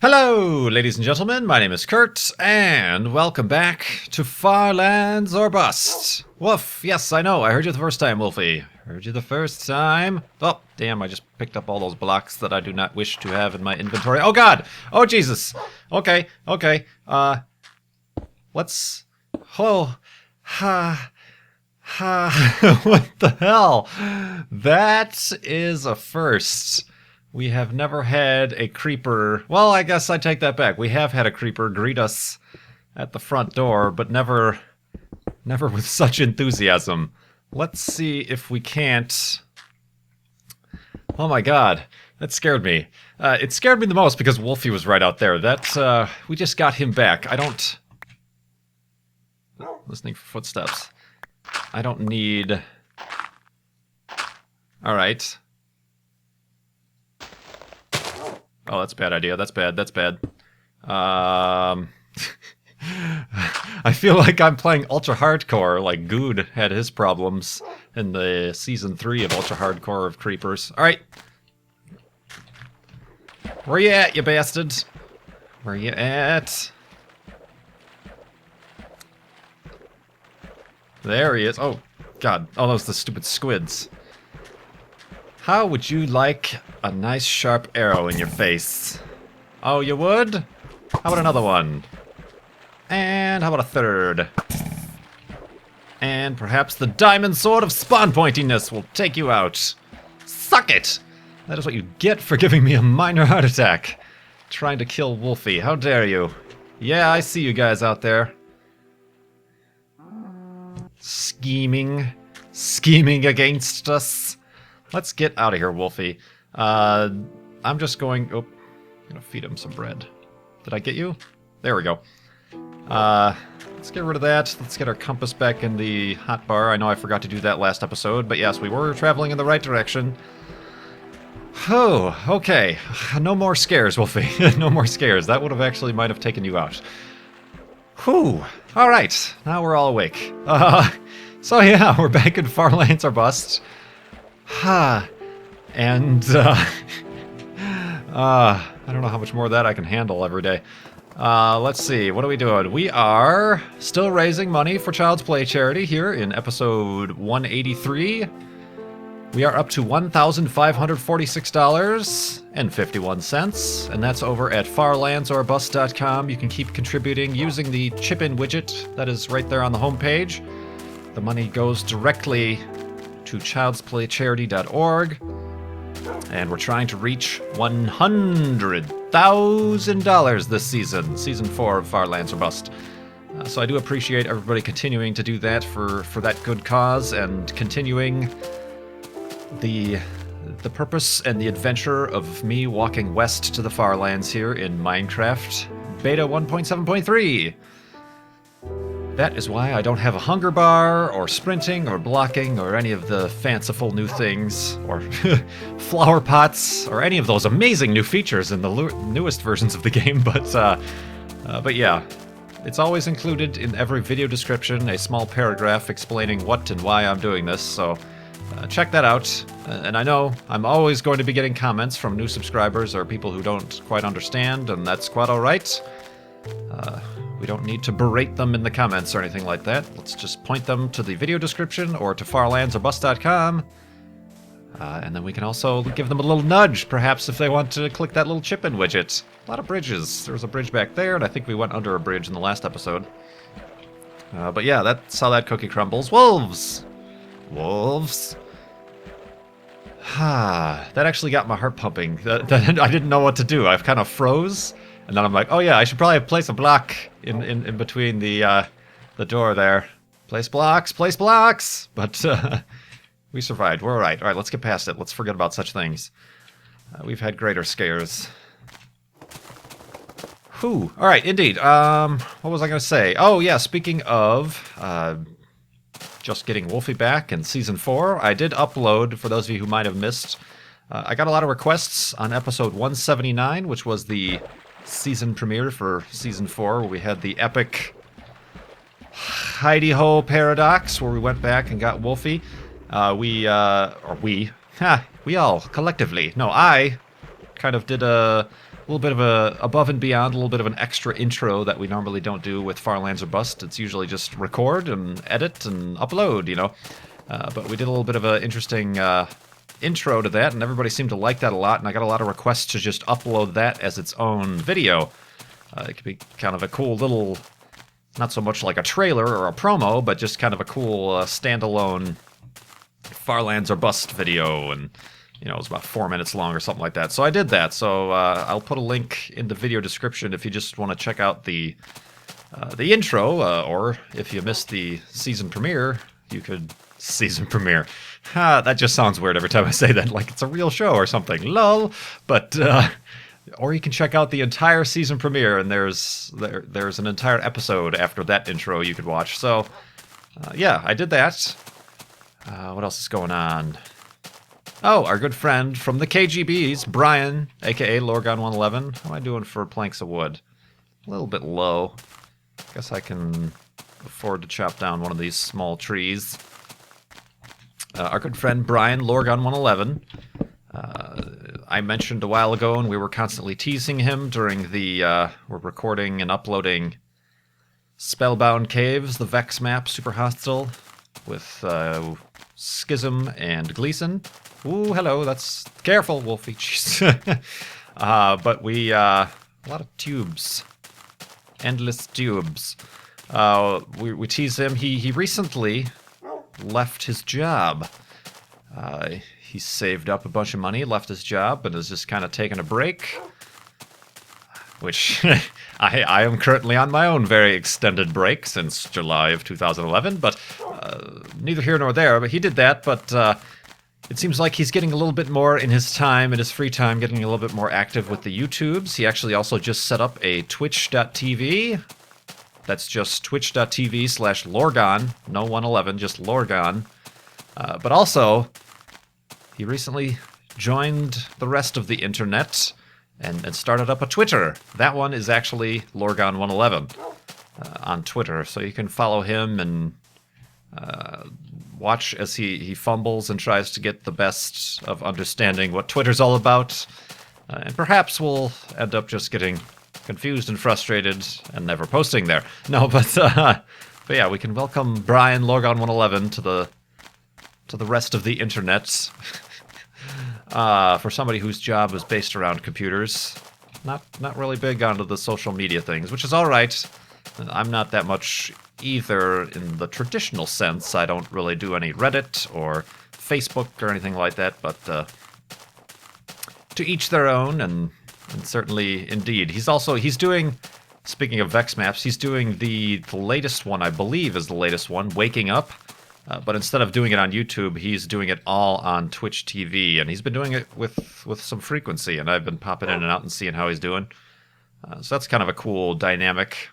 Hello, ladies and gentlemen, my name is Kurt, and welcome back to Far Lands or Bust. Woof, yes, I know, I heard you the first time, Wolfie. Heard you the first time. Oh, damn, I just picked up all those blocks that I do not wish to have in my inventory. Oh god! Oh Jesus! Okay, let's... Oh, what the hell? That is a first. We have never had a creeper... Well, I guess I take that back. We have had a creeper greet us at the front door, but never with such enthusiasm. Let's see if we can't... Oh my god, that scared me. It scared me the most because Wolfie was right out there. That, we just got him back. I don't... Listening for footsteps. I don't need... Alright. Oh, that's a bad idea. That's bad. That's bad. I feel like I'm playing Ultra Hardcore, like Good had his problems in the Season 3 of Ultra Hardcore of Creepers. Alright. Where you at, you bastard? Where you at? There he is. Oh, God. Oh, those are the stupid squids. How would you like a nice sharp arrow in your face? Oh, you would? How about another one? And how about a third? And perhaps the diamond sword of spawn pointiness will take you out. Suck it! That is what you get for giving me a minor heart attack. Trying to kill Wolfie. How dare you? Yeah, I see you guys out there. Scheming against us. Let's get out of here, Wolfie. I'm just going... Oh, I'm gonna feed him some bread. Did I get you? There we go. Let's get rid of that. Let's get our compass back in the hotbar. I know I forgot to do that last episode, but yes, we were traveling in the right direction. Oh, okay. No more scares, Wolfie. No more scares. That would have actually might have taken you out. Whew. All right. Now we're all awake. So yeah, we're back in Far Lands or Bust. And, I don't know how much more of that I can handle every day. Let's see, what are we doing? We are still raising money for Child's Play charity here in episode 183. We are up to $1,546.51, and that's over at farlandsorbust.com. You can keep contributing using the chip-in widget that is right there on the homepage. The money goes directly to childsplaycharity.org, and we're trying to reach $100,000 this season, Season 4 of Far Lands or Bust. So I do appreciate everybody continuing to do that for that good cause, and continuing the purpose and the adventure of me walking west to the Far Lands here in Minecraft Beta 1.7.3. That is why I don't have a hunger bar, or sprinting, or blocking, or any of the fanciful new things, or flower pots, or any of those amazing new features in the newest versions of the game, but yeah. It's always included in every video description, a small paragraph explaining what and why I'm doing this, so check that out. And I know I'm always going to be getting comments from new subscribers or people who don't quite understand, and that's quite alright. We don't need to berate them in the comments or anything like that. Let's just point them to the video description or to farlandsorbust.com. And then we can also give them a little nudge, perhaps, if they want to click that little chip-in widget. A lot of bridges. There's a bridge back there, and I think we went under a bridge in the last episode. But yeah, that's how that cookie crumbles. Wolves! Wolves. That actually got my heart pumping. I didn't know what to do. I kind of froze. And then I'm like, oh yeah, I should probably place a block in between the door there. Place blocks! But we survived. We're alright. Alright, let's get past it. Let's forget about such things. We've had greater scares. Whew. Alright, indeed. What was I going to say? Oh yeah, speaking of just getting Wolfie back in Season 4, I did upload, for those of you who might have missed, I got a lot of requests on episode 179, which was the season premiere for Season 4, where we had the epic hidey-hole paradox, where we went back and got Wolfie. We all, collectively. No, I kind of did a little bit of a above and beyond, a little bit of an extra intro that we normally don't do with Far Lands or Bust. It's usually just record and edit and upload, you know. But we did a little bit of an interesting intro to that, and everybody seemed to like that a lot, and I got a lot of requests to just upload that as its own video. It could be kind of a cool little, not so much like a trailer or a promo, but just kind of a cool standalone Far Lands or Bust video, and you know, it was about 4 minutes long or something like that. So I did that. So I'll put a link in the video description if you just want to check out the intro, or if you missed the season premiere, you could season premiere. That just sounds weird every time I say that, like it's a real show or something. Lol. But or you can check out the entire season premiere, and there's an entire episode after that intro you could watch. So yeah, I did that. What else is going on? Oh, our good friend from the KGBs, Brian, aka Lorgon111. How am I doing for planks of wood? A little bit low. Guess I can afford to chop down one of these small trees. Our good friend Brian, Lorgon111. I mentioned a while ago, and we were constantly teasing him during the, we're recording and uploading Spellbound Caves, the Vex map, super hostile, with Schism and Gleason. Ooh, hello, that's... Careful, Wolfie, jeez. But we, a lot of tubes. Endless tubes. We tease him. He recently left his job. He saved up a bunch of money, left his job, and is just kind of taking a break. Which I am currently on my own very extended break since July of 2011, but neither here nor there. But he did that, but it seems like he's getting a little bit more in his time, in his free time, getting a little bit more active with the YouTubes. He actually also just set up a twitch.tv. That's just twitch.tv/Lorgon, no 111, just Lorgon. But also, he recently joined the rest of the internet and started up a Twitter. That one is actually Lorgon111 on Twitter, so you can follow him and watch as he fumbles and tries to get the best of understanding what Twitter's all about. And perhaps we'll end up just getting confused and frustrated and never posting there. No, but yeah, we can welcome Brian Lorgon111 to the rest of the internet. For somebody whose job is based around computers, not really big onto the social media things, which is all right. I'm not that much either in the traditional sense. I don't really do any Reddit or Facebook or anything like that, but to each their own, and certainly, indeed. He's doing, speaking of Vex maps, he's doing the latest one, I believe is the latest one, Waking Up. But instead of doing it on YouTube, he's doing it all on Twitch TV, and he's been doing it with some frequency, and I've been popping in and out and seeing how he's doing. So that's kind of a cool dynamic,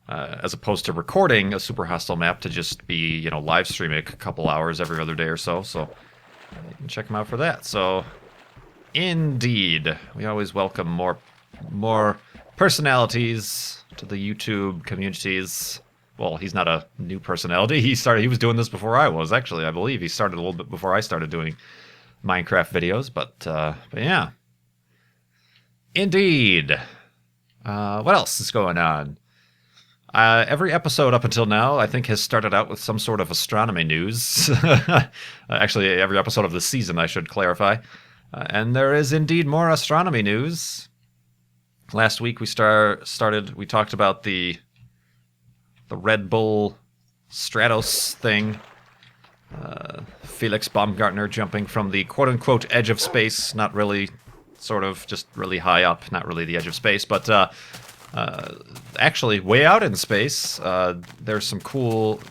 as opposed to recording a super hostile map to just be, you know, live streaming a couple hours every other day or so. So you can check him out for that. So indeed, we always welcome more personalities to the YouTube communities. Well, he's not a new personality. He was doing this before I was, actually. I believe he started a little bit before I started doing Minecraft videos, but yeah. Indeed. What else is going on? Every episode up until now, I think, has started out with some sort of astronomy news. Actually, every episode of the season, I should clarify. And there is indeed more astronomy news. Last week we talked about the Red Bull Stratos thing. Felix Baumgartner jumping from the quote-unquote edge of space, not really, sort of, just really high up, not really the edge of space, but actually way out in space. There's some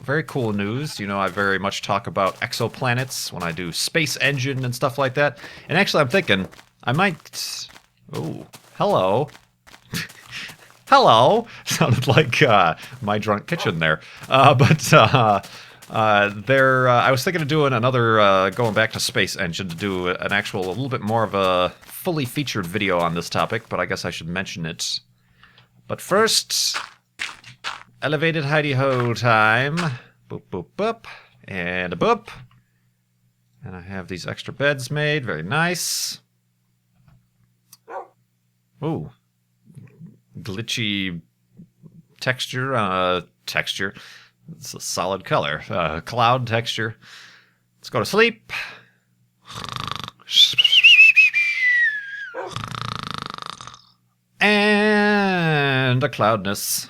very cool news. You know, I very much talk about exoplanets when I do Space Engine and stuff like that. And actually, I'm thinking I might... Oh, hello. Hello! Sounded like my drunk kitchen there. I was thinking of doing another, going back to Space Engine to do a little bit more of a fully featured video on this topic, but I guess I should mention it. But first, elevated hidey-ho time. Boop, boop, boop. And a boop. And I have these extra beds made. Very nice. Ooh. Glitchy texture. Texture. It's a solid color. Cloud texture. Let's go to sleep. And a cloudness.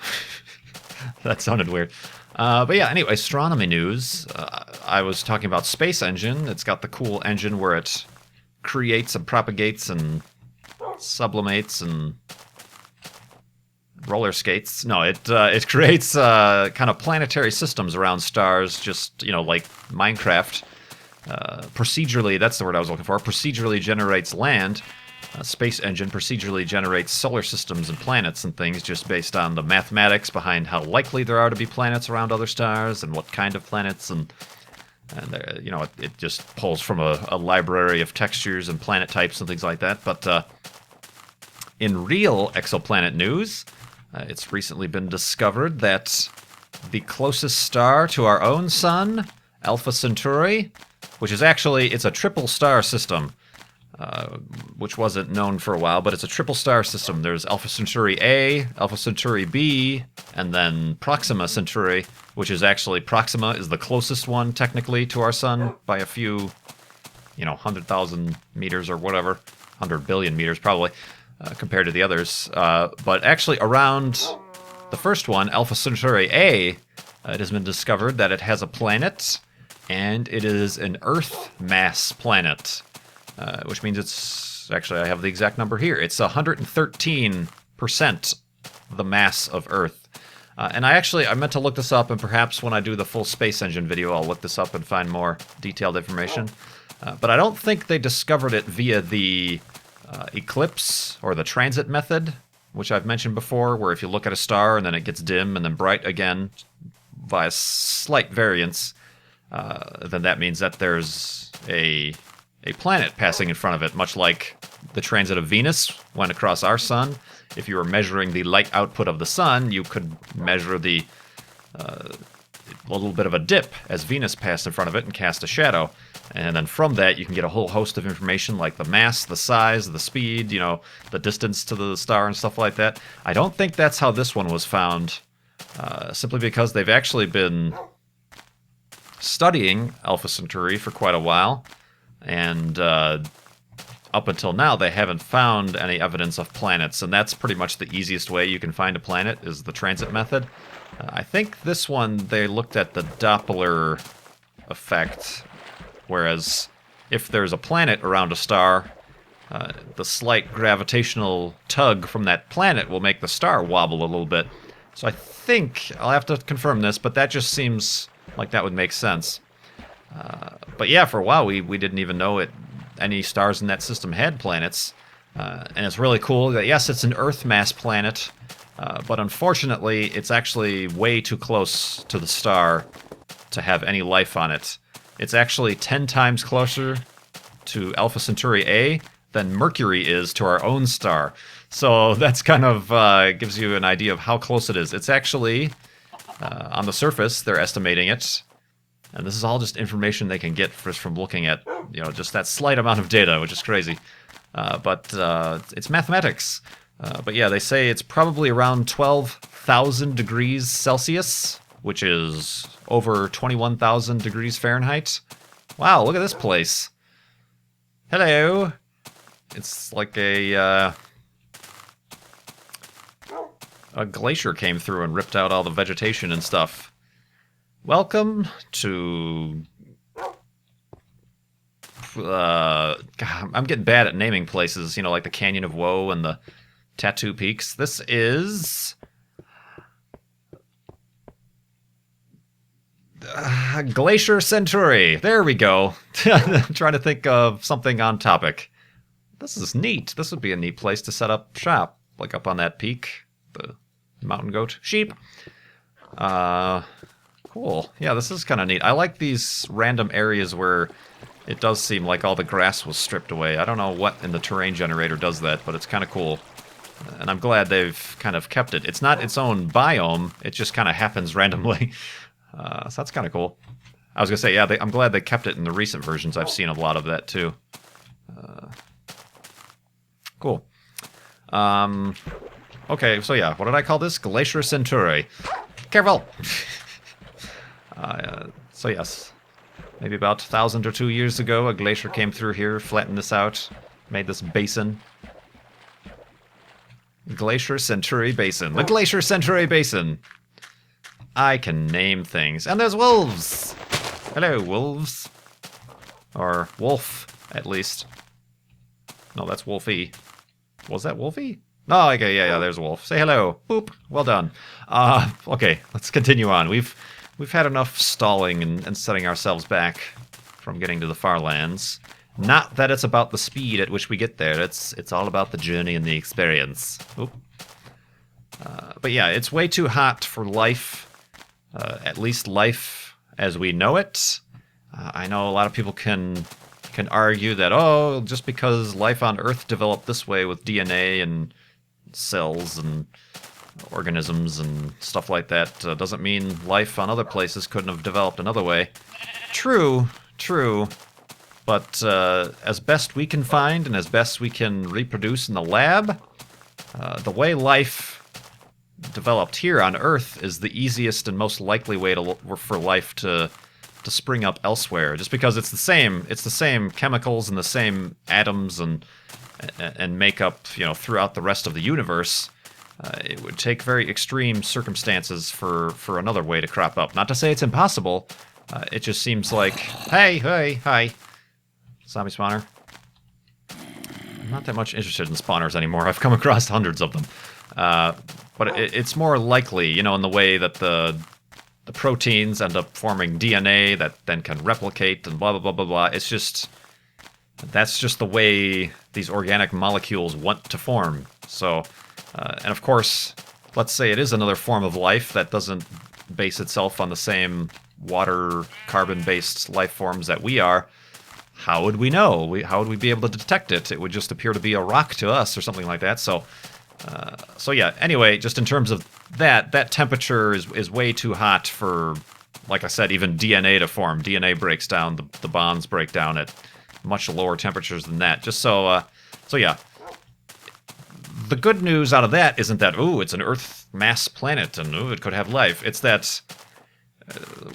That sounded weird. But yeah, anyway, astronomy news. I was talking about Space Engine. It's got the cool engine where it creates and propagates and sublimates and roller skates. No, it creates kind of planetary systems around stars, just, like Minecraft. Procedurally, that's the word I was looking for. Procedurally generates land. Space Engine procedurally generates solar systems and planets and things just based on the mathematics behind how likely there are to be planets around other stars and what kind of planets, and it just pulls from a library of textures and planet types and things like that. But in real exoplanet news, it's recently been discovered that the closest star to our own sun, Alpha Centauri, which is actually, it's a triple star system, which wasn't known for a while, but it's a triple star system. There's Alpha Centauri A, Alpha Centauri B, and then Proxima Centauri, which is actually, Proxima is the closest one technically to our sun by a few, 100,000 meters or whatever, 100 billion meters probably, compared to the others. But actually around the first one, Alpha Centauri A, it has been discovered that it has a planet, and it is an Earth mass planet. Which means it's, actually I have the exact number here, it's 113% the mass of Earth. And I meant to look this up, and perhaps when I do the full Space Engine video I'll look this up and find more detailed information. But I don't think they discovered it via the eclipse or the transit method, which I've mentioned before, where if you look at a star and then it gets dim and then bright again by a slight variance, then that means that there's a planet passing in front of it, much like the transit of Venus went across our sun. If you were measuring the light output of the sun, you could measure the a little bit of a dip as Venus passed in front of it and cast a shadow. And then from that, you can get a whole host of information like the mass, the size, the speed, the distance to the star and stuff like that. I don't think that's how this one was found, simply because they've actually been studying Alpha Centauri for quite a while. And up until now, they haven't found any evidence of planets, and that's pretty much the easiest way you can find a planet, is the transit method. I think this one, they looked at the Doppler effect, whereas if there's a planet around a star, the slight gravitational tug from that planet will make the star wobble a little bit. So I think, I'll have to confirm this, but that just seems like that would make sense. But yeah, for a while we didn't even know any stars in that system had planets. And it's really cool that, yes, it's an Earth mass planet, but unfortunately it's actually way too close to the star to have any life on it. It's actually 10 times closer to Alpha Centauri A than Mercury is to our own star. So that's kind of gives you an idea of how close it is. It's actually, on the surface, they're estimating it. And this is all just information they can get just from looking at, just that slight amount of data, which is crazy. But it's mathematics. But yeah, they say it's probably around 12,000 degrees Celsius, which is over 21,000 degrees Fahrenheit. Wow, look at this place. Hello. It's like a glacier came through and ripped out all the vegetation and stuff. Welcome to... God, I'm getting bad at naming places, like the Canyon of Woe and the Tattoo Peaks. This is... Glacier Centauri. There we go. I'm trying to think of something on topic. This is neat. This would be a neat place to set up shop, like up on that peak. The mountain goat. Sheep. Cool. Yeah, this is kind of neat. I like these random areas where it does seem like all the grass was stripped away. I don't know what in the terrain generator does that, but it's kind of cool. And I'm glad they've kind of kept it. It's not its own biome. It just kind of happens randomly. So that's kind of cool. I was going to say, yeah, I'm glad they kept it in the recent versions. I've seen a lot of that, too. Cool. Okay, so yeah, what did I call this? Glacier Centauri. Careful! So yes, maybe about 1,000 or 2 years ago, a glacier came through here, flattened this out, made this basin. Glacier Centauri Basin. The Glacier Centauri Basin! I can name things. And there's wolves! Hello, wolves. Or wolf, at least. No, that's Wolfie. Was that Wolfie? Oh, okay, yeah, there's a wolf. Say hello. Boop. Well done. Okay, let's continue on. We've had enough stalling and setting ourselves back from getting to the far lands. Not that it's about the speed at which we get there. It's all about the journey and the experience. Oop. But yeah, it's way too hot for life. At least life as we know it. I know a lot of people can argue that, oh, just because life on Earth developed this way with DNA and cells and organisms and stuff like that doesn't mean life on other places couldn't have developed another way. True. But as best we can find and as best we can reproduce in the lab, the way life developed here on Earth is the easiest and most likely way for life to spring up elsewhere, just because it's the same chemicals and the same atoms and makeup, throughout the rest of the universe. It would take very extreme circumstances for another way to crop up. Not to say it's impossible. It just seems like, hey, hi, zombie spawner. I'm not that much interested in spawners anymore. I've come across hundreds of them, but it's more likely, in the way that the proteins end up forming DNA that then can replicate and blah, blah, blah, blah, blah. It's just, that's just the way these organic molecules want to form. So, and of course, let's say it is another form of life that doesn't base itself on the same water, carbon-based life forms that we are. How would we know? How would we be able to detect it? It would just appear to be a rock to us or something like that. So yeah, anyway, just in terms of that temperature is way too hot for, like I said, even DNA to form. DNA breaks down, the bonds break down at much lower temperatures than that. Just so yeah. The good news out of that isn't that, ooh, it's an Earth mass planet and ooh, it could have life. It's that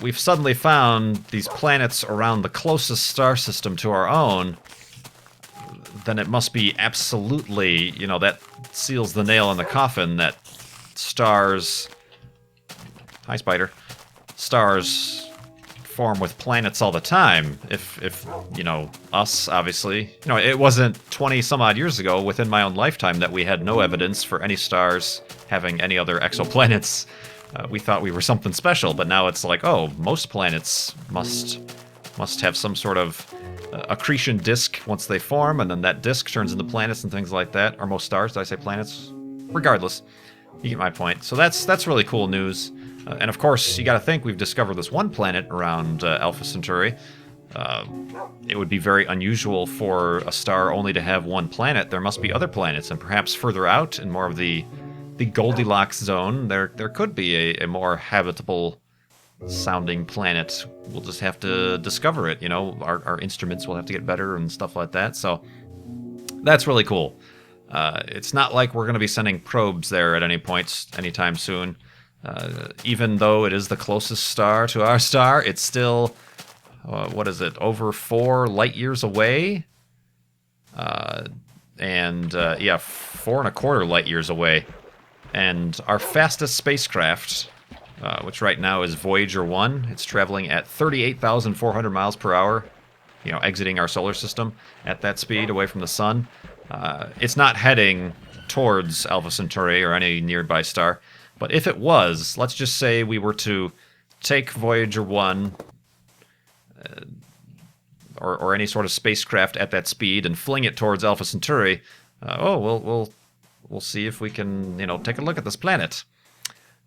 we've suddenly found these planets around the closest star system to our own. Then it must be absolutely, that seals the nail in the coffin that stars... Hi, spider. Stars form with planets all the time. If us, obviously. It wasn't 20-some-odd years ago, within my own lifetime, that we had no evidence for any stars having any other exoplanets. We thought we were something special, but now it's like, oh, most planets must have some sort of accretion disk once they form, and then that disk turns into planets and things like that. Or most stars, did I say planets? Regardless, you get my point. So that's really cool news. And of course, you got to think we've discovered this one planet around Alpha Centauri. It would be very unusual for a star only to have one planet. There must be other planets, and perhaps further out in more of the Goldilocks zone, there could be a more habitable sounding planet. We'll just have to discover it. Our instruments will have to get better and stuff like that. So that's really cool. It's not like we're going to be sending probes there at any point anytime soon. Even though it is the closest star to our star, it's still, what is it, over 4 light years away? Yeah, 4.25 light years away. And our fastest spacecraft, which right now is Voyager 1, it's traveling at 38,400 miles per hour, exiting our solar system at that speed away from the sun. It's not heading towards Alpha Centauri or any nearby star. But if it was, let's just say we were to take Voyager 1 or any sort of spacecraft at that speed and fling it towards Alpha Centauri, we'll see if we can, take a look at this planet.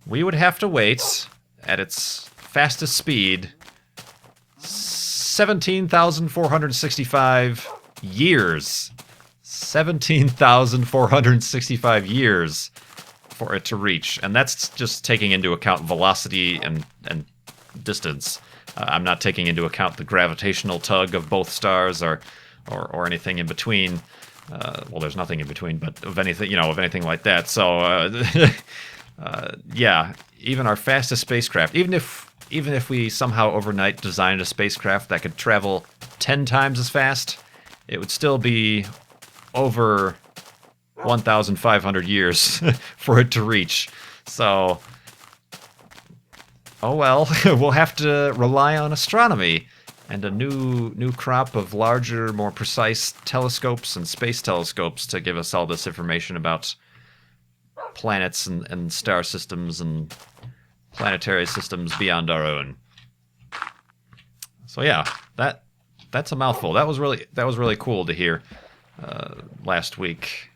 We would have to wait at its fastest speed 17,465 years. 17,465 years for it to reach. And that's just taking into account velocity and distance. I'm not taking into account the gravitational tug of both stars or anything in between. Well, there's nothing in between, but of anything, of anything like that. So, yeah, even our fastest spacecraft, even if we somehow overnight designed a spacecraft that could travel 10 times as fast, it would still be over 1,500 years for it to reach. So, oh well, we'll have to rely on astronomy and a new crop of larger, more precise telescopes and space telescopes to give us all this information about planets and star systems and planetary systems beyond our own. So yeah, that's a mouthful. That was really cool to hear last week.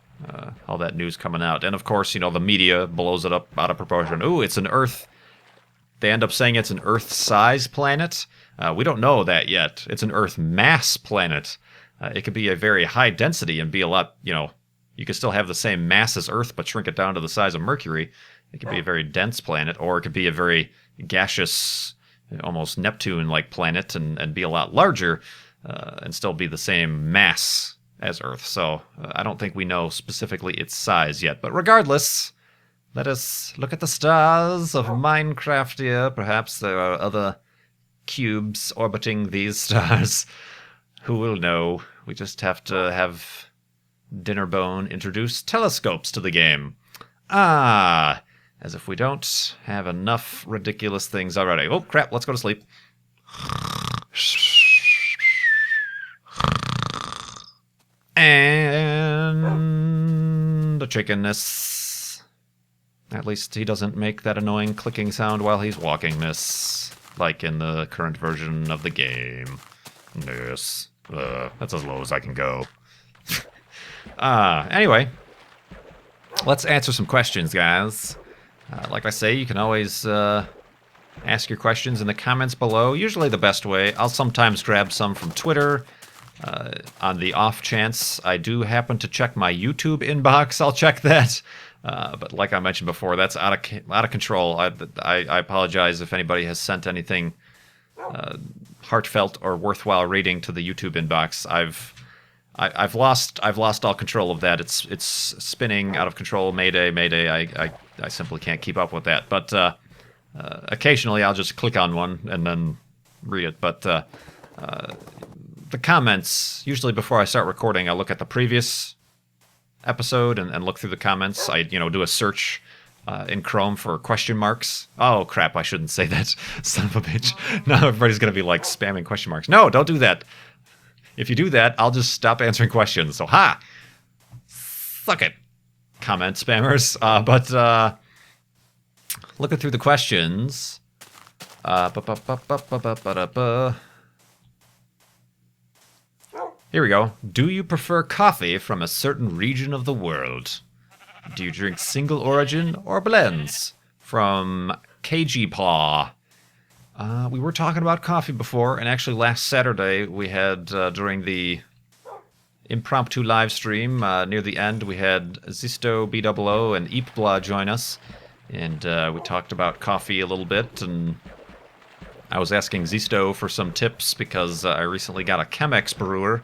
All that news coming out, and of course, the media blows it up out of proportion. Ooh, it's an Earth. They end up saying it's an Earth-size planet. We don't know that yet. It's an Earth mass planet. It could be a very high density and be a lot, you could still have the same mass as Earth, but shrink it down to the size of Mercury. It could be a very dense planet, or it could be a very gaseous, almost Neptune-like planet and be a lot larger and still be the same mass as Earth. So I don't think we know specifically its size yet. But regardless, let us look at the stars of Minecraft here. Perhaps there are other cubes orbiting these stars. Who will know? We just have to have Dinnerbone introduce telescopes to the game. Ah, as if we don't have enough ridiculous things already. Oh, crap, let's go to sleep. And the chickenness. At least he doesn't make that annoying clicking sound while he's walking-ness, like in the current version of the game. Yes. That's as low as I can go. Anyway, let's answer some questions, guys. Like I say, you can always ask your questions in the comments below. Usually the best way. I'll sometimes grab some from Twitter. On the off chance I do happen to check my YouTube inbox, I'll check that. But like I mentioned before, that's out of control. I apologize if anybody has sent anything heartfelt or worthwhile reading to the YouTube inbox. I've lost all control of that. It's spinning out of control. Mayday. I simply can't keep up with that. But occasionally I'll just click on one and then read it. But the comments, usually before I start recording, I look at the previous episode and look through the comments. I do a search in Chrome for question marks. Oh crap, I shouldn't say that. Son of a bitch. Now everybody's gonna be like spamming question marks. No, don't do that. If you do that, I'll just stop answering questions. So suck it, comment spammers. But looking through the questions, here we go. Do you prefer coffee from a certain region of the world? Do you drink single origin or blends? From KurtJMac. We were talking about coffee before, and actually last Saturday we had, during the impromptu live stream, near the end, we had Zisto, BOO, and Eepbla join us, and we talked about coffee a little bit, and I was asking Zisto for some tips because I recently got a Chemex brewer,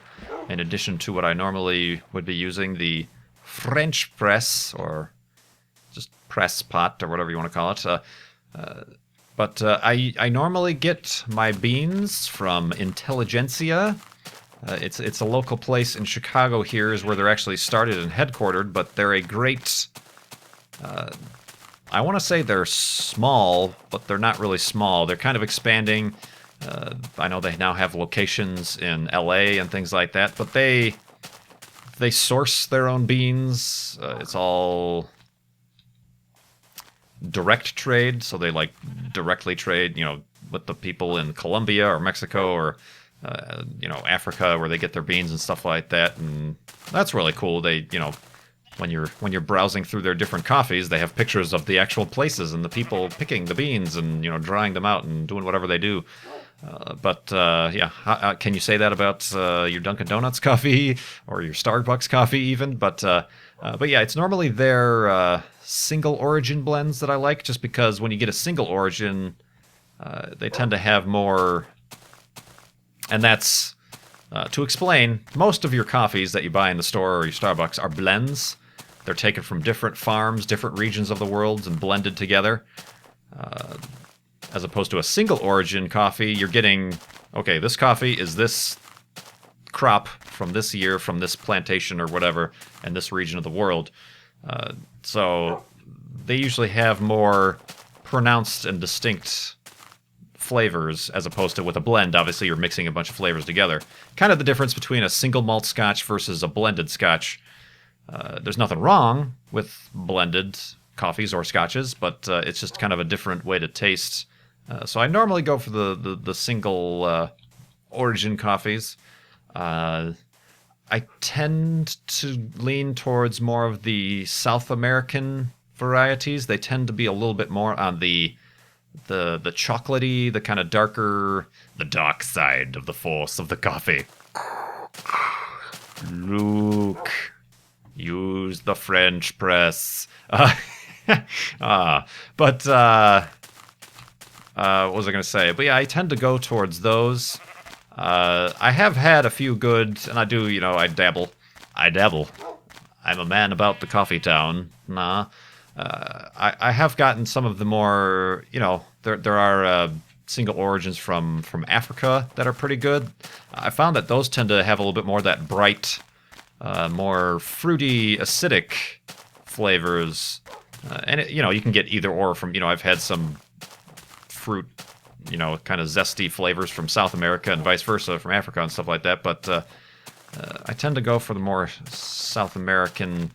in addition to what I normally would be using, the French press, or just press pot, or whatever you want to call it. But I normally get my beans from Intelligentsia. It's a local place in Chicago here, is where they're actually started and headquartered, but they're a great... I want to say they're small, but they're not really small. They're kind of expanding. I know they now have locations in LA and things like that, but they source their own beans. It's all direct trade, so they directly trade, with the people in Colombia or Mexico or Africa, where they get their beans and stuff like that, and that's really cool. They, when you're browsing through their different coffees, they have pictures of the actual places and the people picking the beans and drying them out and doing whatever they do. But can you say that about your Dunkin' Donuts coffee or your Starbucks coffee even? But yeah, it's normally their single origin blends that I like, just because when you get a single origin, they tend to have more, and that's To explain, most of your coffees that you buy in the store or your Starbucks are blends. They're taken from different farms, different regions of the world, and blended together. As opposed to a single origin coffee, you're getting, okay, this coffee is this crop from this year, from this plantation or whatever, in this region of the world. So they usually have more pronounced and distinct flavors as opposed to with a blend. Obviously, you're mixing a bunch of flavors together. Kind of the difference between a single malt scotch versus a blended scotch. There's nothing wrong with blended coffees or scotches, but it's just kind of a different way to taste. So I normally go for the single origin coffees. I tend to lean towards more of the South American varieties. They tend to be a little bit more on the chocolatey, the kind of darker, the dark side of the force of the coffee. Luke, use the French press. What was I going to say? But yeah, I tend to go towards those. I have had a few good, and I do, I dabble. I'm a man about the coffee town. Nah. I have gotten some of the more, there are single origins from Africa that are pretty good. I found that those tend to have a little bit more of that bright, more fruity, acidic flavors. And, you can get either or from, I've had some fruit, kind of zesty flavors from South America and vice versa from Africa and stuff like that. But I tend to go for the more South American,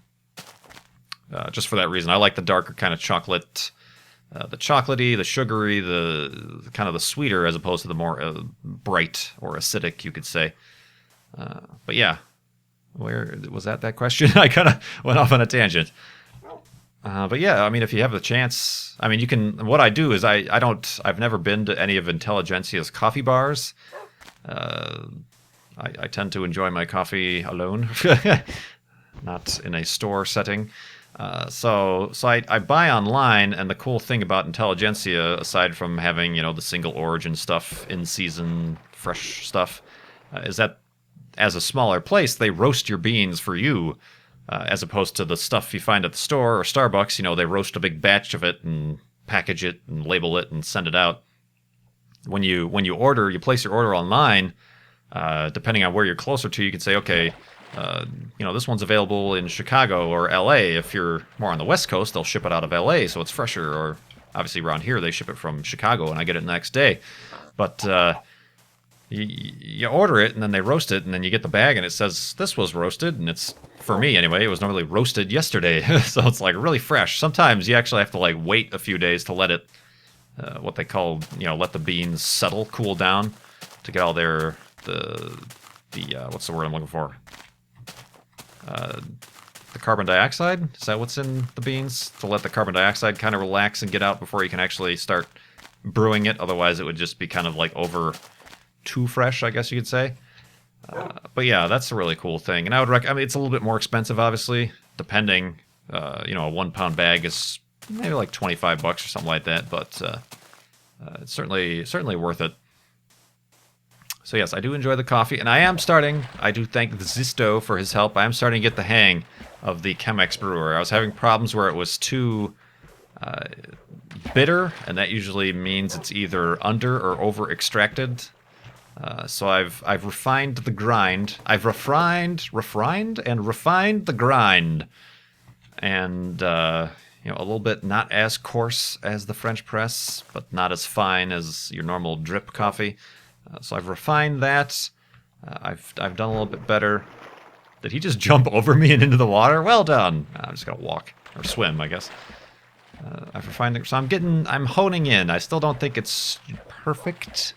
just for that reason. I like the darker kind of chocolate, the chocolatey, the sugary, the kind of the sweeter as opposed to the more bright or acidic, you could say. But yeah, where was that question? I kind of went off on a tangent. But yeah, I mean, if you have the chance, I mean, you can. What I do is I've never been to any of Intelligentsia's coffee bars. I tend to enjoy my coffee alone, not in a store setting. So I buy online, and the cool thing about Intelligentsia, aside from having the single origin stuff, in season fresh stuff, is that as a smaller place, they roast your beans for you. As opposed to the stuff you find at the store or Starbucks, they roast a big batch of it and package it and label it and send it out. When you order, you place your order online, depending on where you're closer to, you can say, okay, this one's available in Chicago or LA. If you're more on the West Coast, they'll ship it out of LA, so it's fresher. Or obviously around here, they ship it from Chicago and I get it the next day. But you order it and then they roast it and then you get the bag and it says this was roasted, and it's, for me anyway, it was normally roasted yesterday. So it's like really fresh. Sometimes you actually have to like wait a few days to let it, what they call, let the beans settle, cool down, to get all their, the what's the word I'm looking for? The carbon dioxide? Is that what's in the beans? To let the carbon dioxide kind of relax and get out before you can actually start brewing it. Otherwise it would just be kind of like over too fresh, I guess you could say. But yeah, that's a really cool thing. And I would recommend, I mean, it's a little bit more expensive, obviously, depending. A 1 pound bag is maybe like $25 or something like that, but it's certainly worth it. So yes, I do enjoy the coffee, and I do thank the Zisto for his help. I am starting to get the hang of the Chemex brewer. I was having problems where it was too bitter, and that usually means it's either under or over extracted. So I've refined the grind. I've refined the grind, and a little bit not as coarse as the French press, but not as fine as your normal drip coffee. So I've refined that. I've done a little bit better. Did he just jump over me and into the water? Well done. I'm just gonna walk or swim, I guess. I've refined it, so I'm honing in. I still don't think it's perfect.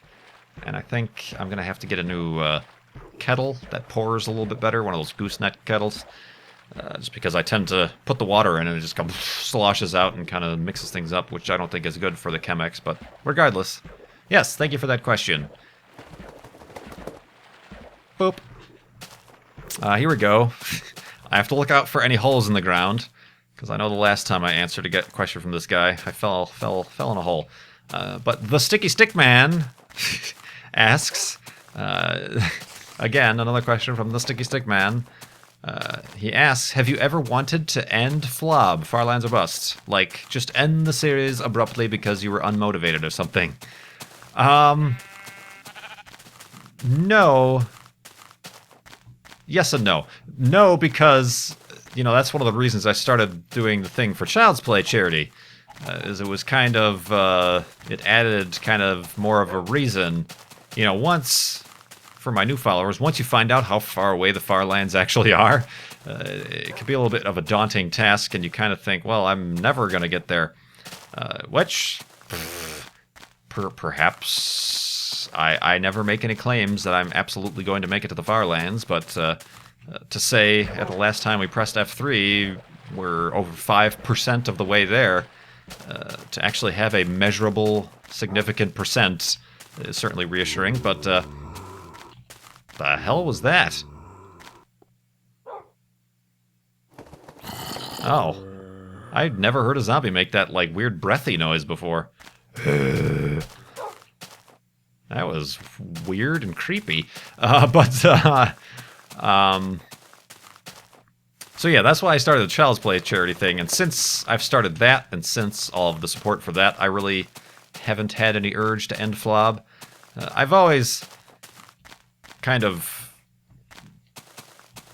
And I think I'm going to have to get a new kettle that pours a little bit better, one of those gooseneck kettles. Just because I tend to put the water in and it just comes, sloshes out and kind of mixes things up, which I don't think is good for the Chemex. But regardless, yes, thank you for that question. Boop. Here we go. I have to look out for any holes in the ground, because I know the last time I answered a question from this guy, I fell in a hole. But the Sticky Stick Man asks, I again, another question from the Sticky Stick Man. He asks, have you ever wanted to end Flob, Farlands or Bust? Like, just end the series abruptly because you were unmotivated or something? No. Yes and no. No, because, you know, that's one of the reasons I started doing the thing for Child's Play charity. Is it was kind of, it added kind of more of a reason. You know, once... For my new followers, once you find out how far away the Farlands actually are, it can be a little bit of a daunting task, and you kind of think, well, I'm never going to get there. Which, perhaps, I never make any claims that I'm absolutely going to make it to the Farlands, but to say at the last time we pressed F3, we're over 5% of the way there, to actually have a measurable, significant percent is certainly reassuring, but... the hell was that? Oh. I'd never heard a zombie make that, like, weird breathy noise before. That was weird and creepy. So yeah, that's why I started the Child's Play charity thing, and since I've started that, and since all of the support for that, I really haven't had any urge to end Flob. I've always... kind of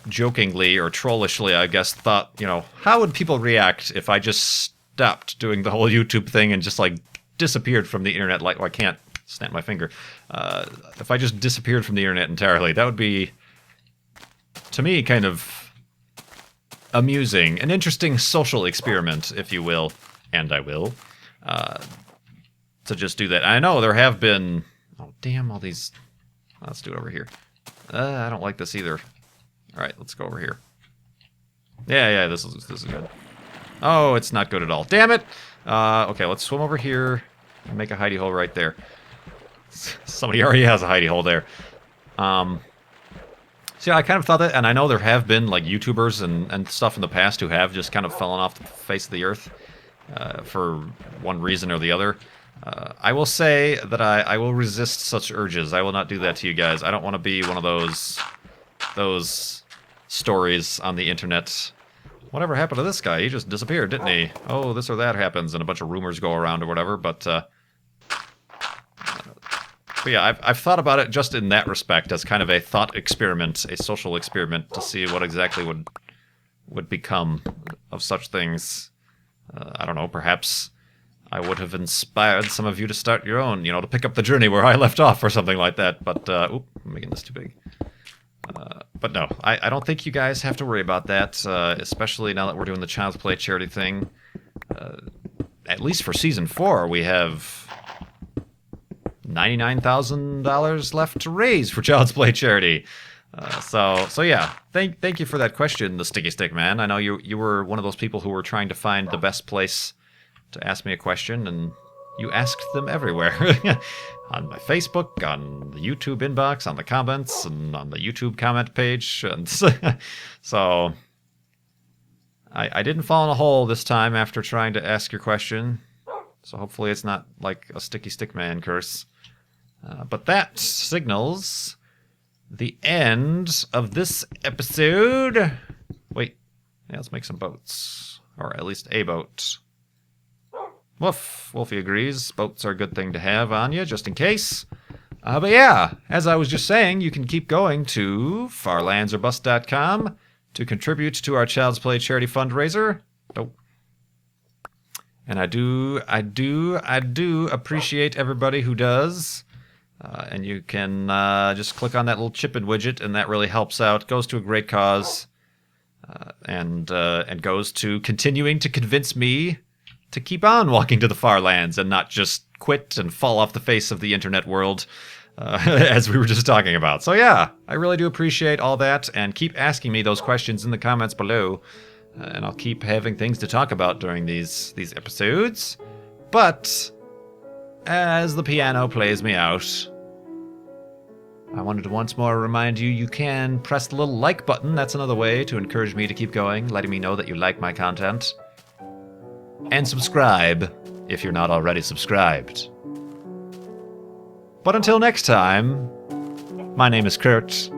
jokingly or trollishly, I guess, thought, you know, how would people react if I just stopped doing the whole YouTube thing and just, like, disappeared from the internet? Like, well, I can't snap my finger. If I just disappeared from the internet entirely, that would be, to me, kind of amusing. An interesting social experiment, if you will, and I will, to just do that. I know there have been... Oh, damn, all these... Let's do it over here. I don't like this either. All right, let's go over here. Yeah, this is good. Oh, it's not good at all. Damn it! Okay, let's swim over here and make a hidey hole right there. Somebody already has a hidey hole there. So yeah, I kind of thought that, and I know there have been like YouTubers and stuff in the past who have just kind of fallen off the face of the earth for one reason or the other. I will say that I will resist such urges. I will not do that to you guys. I don't want to be one of those stories on the internet. Whatever happened to this guy? He just disappeared, didn't he? Oh, this or that happens, and a bunch of rumors go around or whatever, but yeah, I've thought about it just in that respect as kind of a thought experiment, a social experiment, to see what exactly would become of such things. I don't know, perhaps... I would have inspired some of you to start your own, you know, to pick up the journey where I left off or something like that. But, oop, I'm making this too big. But no, I don't think you guys have to worry about that, especially now that we're doing the Child's Play charity thing. At least for Season 4, we have $99,000 left to raise for Child's Play charity. So yeah, thank you for that question, the Sticky Stick Man. I know you were one of those people who were trying to find the best place to ask me a question, and you asked them everywhere. On my Facebook, on the YouTube inbox, on the comments, and on the YouTube comment page. And so I didn't fall in a hole this time after trying to ask your question. So hopefully it's not like a Sticky Stick Man curse. But that signals the end of this episode. Wait, yeah, let's make some boats. Or at least a boat. Woof. Wolfie agrees. Boats are a good thing to have on you, just in case. But yeah, as I was just saying, you can keep going to farlandsorbust.com to contribute to our Child's Play charity fundraiser. Oh. And I do appreciate everybody who does. And you can just click on that little chip-in widget, and that really helps out. Goes to a great cause, and goes to continuing to convince me to keep on walking to the far lands and not just quit and fall off the face of the internet world, as we were just talking about. So yeah, I really do appreciate all that, and keep asking me those questions in the comments below, and I'll keep having things to talk about during these episodes. But as the piano plays me out, I wanted to once more remind you can press the little like button. That's another way to encourage me to keep going, letting me know that you like my content. And subscribe if you're not already subscribed. But until next time, my name is Kurt,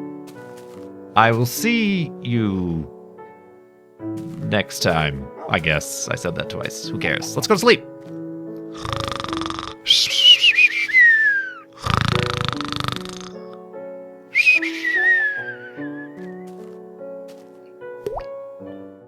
I will see you next time, I guess. I said that twice. Who cares? Let's go to sleep.